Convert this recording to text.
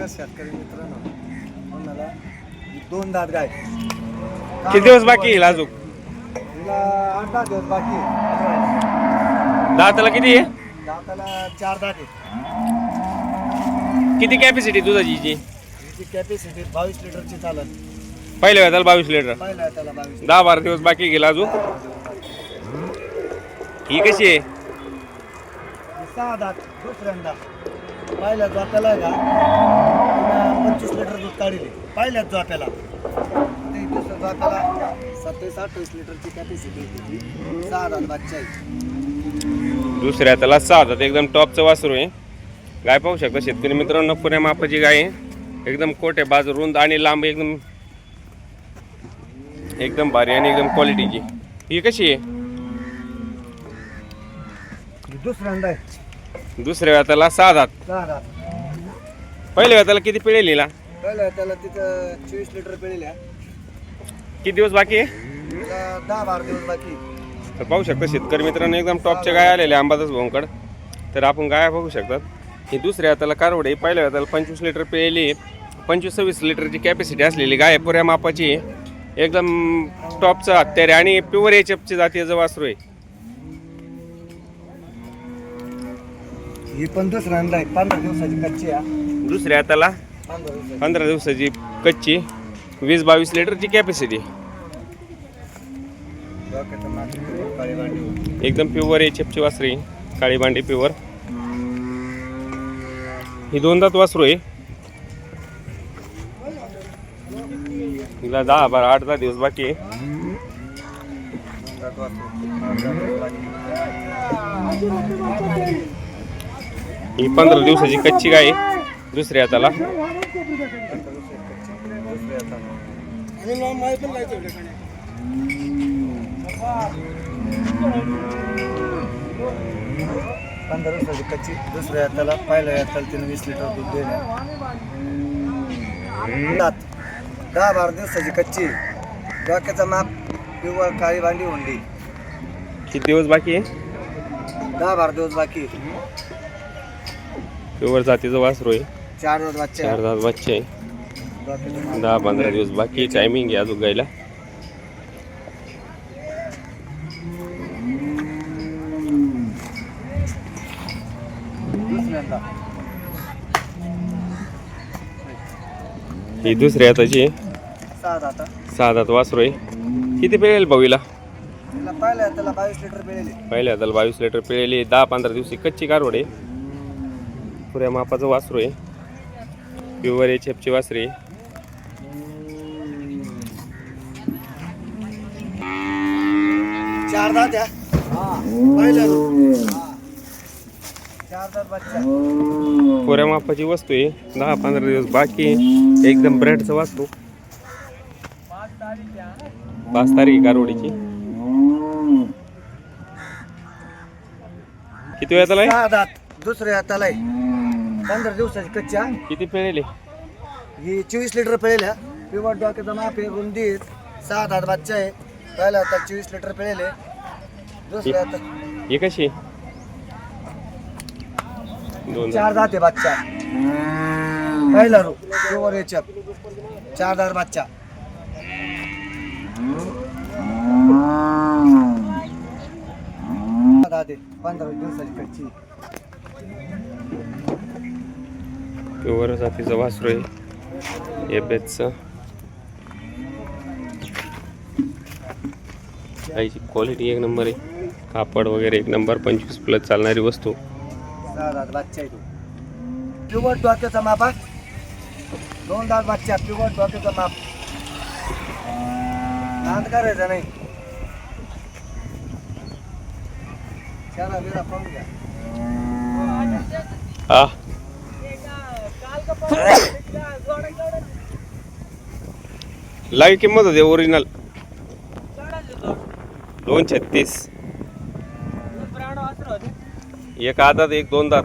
नमस्कार शेतकरी मित्रांनो. मला 2 दात गाय. किती दिवस बाकी आहे अजून? तिला 8-10 दिवस बाकी आहे. दाताला किती आहे? दाताला 4 दात आहे. किती कॅपॅसिटी दुधाची जी? हिची कॅपॅसिटी 22 लिटरची चालत. पहिल्या वेळेला 22 लिटर. पहिला त्याला 22. 10-12 दिवस बाकी गेला अजून. ही कशी आहे? 6 दात दुसऱ्यांदा. पहिल्या जोत्याला आहे का 25 लिटर दूध काढले पहिल्याच जोत्याला. ते दुसऱ्या जोत्याला 27-28 लिटरची कॅपॅसिटी होती. 6 दात बच्चा आहे. दुसऱ्या त्याला 6 दात एकदम टॉपचं वासरू आहे. गाय पाहू शकता शेतकरी मित्रांनो, पुण्या मापाची गाय आहे. एकदम कोटे बाजू रुंद आणि लांब एकदम भारी आणि एकदम क्वालिटीची. ही कशी आहे? दुसऱ्यांदा आहे. दुसऱ्या वेळाला 6 दात. 6 दात. पहिल्या वेळाला किती पिळेलीला? पहिल्या त्याला तिथं 24 लिटर पिळल्या. किती दिवस बाकी आहे? 10-12 दिवस बाकी. तर पाहू शकता शेतकरी मित्रांनो, एकदम टॉपच्या गाय आलेल्या अंबादास भाऊंकड. तर आपण गाय बघू शकतात. ही दुसऱ्या हाताला कारवड आहे. पहिल्या हाताला 25 लिटर पिळेली, 25-26 लिटरची कॅपॅसिटी असलेली गाय पुऱ्या मापाची आहे. एकदम टॉपचं हत्यारे आणि प्युअर एचएफची जातीचं वासरू आहे. ही पण दुसऱ्यांदा आहे. 15 दिवसाची कच्ची आहे. दुसऱ्या हाताला 15 दिवसाची कच्ची, 20-22 लिटरची कॅपॅसिटी. एकदम प्युअर एचएफची वासरू आहे. काळी बांडी प्युअर. ही 2 दात वासरू आहे. तिला 10-12-8-10 दिवस बाकी आहे. ही 15 दिवसाची कच्ची गाय आहे. दुसऱ्या हाताला 15 दिवसाची कच्ची. दुसऱ्या हाताला पहिल्या हाताला 20 लिटर दूध दिले. 10-12 दिवसाची कच्ची. डोक्याचा माप पिवळ काळी भांडी हुंडी. किती दिवस बाकी आहे? 10-12 दिवस बाकी. प्युअर जातीचं वासरू आहे. 4 दात बच्चा 4 दात बच्चे आहे. 10-15 दिवस बाकी. टायमिंग आहे अजून गायला. दुसऱ्यांदा. ही दुसऱ्या हाताची आहे. 6 दात. 6 दात वासरू आहे. किती पिळेल भाऊला? तिला पहिल्या हाताला 22 लिटर पिळले. पहिल्या हाताला 22 लिटर पिळेली. 10-15 दिवशी कच्ची कारवड आहे. पुऱ्या मापाचं वासरू आहे. प्युअर एचएफची वासरी आहे. चार दात आहे. पहिल्या 4 दात बच्चा. पुऱ्या मापाची वस्तू आहे. 10-15 दिवस बाकी आहे. एकदम ब्रँडचं वासरू. 5 तारीख कारवडीची. किती वेळा आहे? 6 दात. दुसऱ्या हाताला आहे. 15 दिवसाची कच्ची आहे. किती पिळेली? ही 24 लिटर पिळेल्या. पिवट डोक्याचा माप आहे. रुंदीत 6 दात बच्चा आहे. पहिल्या हातात 24 लिटर पिळेले. दुसऱ्या हातात ही कशी? 2 4 दात आहे बच्चा. पहिला रो प्युअर एचएफ 4 दात बच्चा. दात आहे. 15 दिवसाची कच्ची. प्युअर जातीचं वासरू आहे. एबेचं गाईची क्वालिटी एक नंबर आहे. कापड वगैरे एक नंबर. 25+ चालणारी वस्तू. 6 दात बच्चा आहे तो. प्युअर डोक्याचा माप आहे. 2 दात बच्चा. प्युअर डोक्याचा माप. नांद करायचा नाही. चला विरा पाहून घ्या. हा लाईव्ह किंमत होते ओरिजिनल 236. एक आदात एक 2 दात.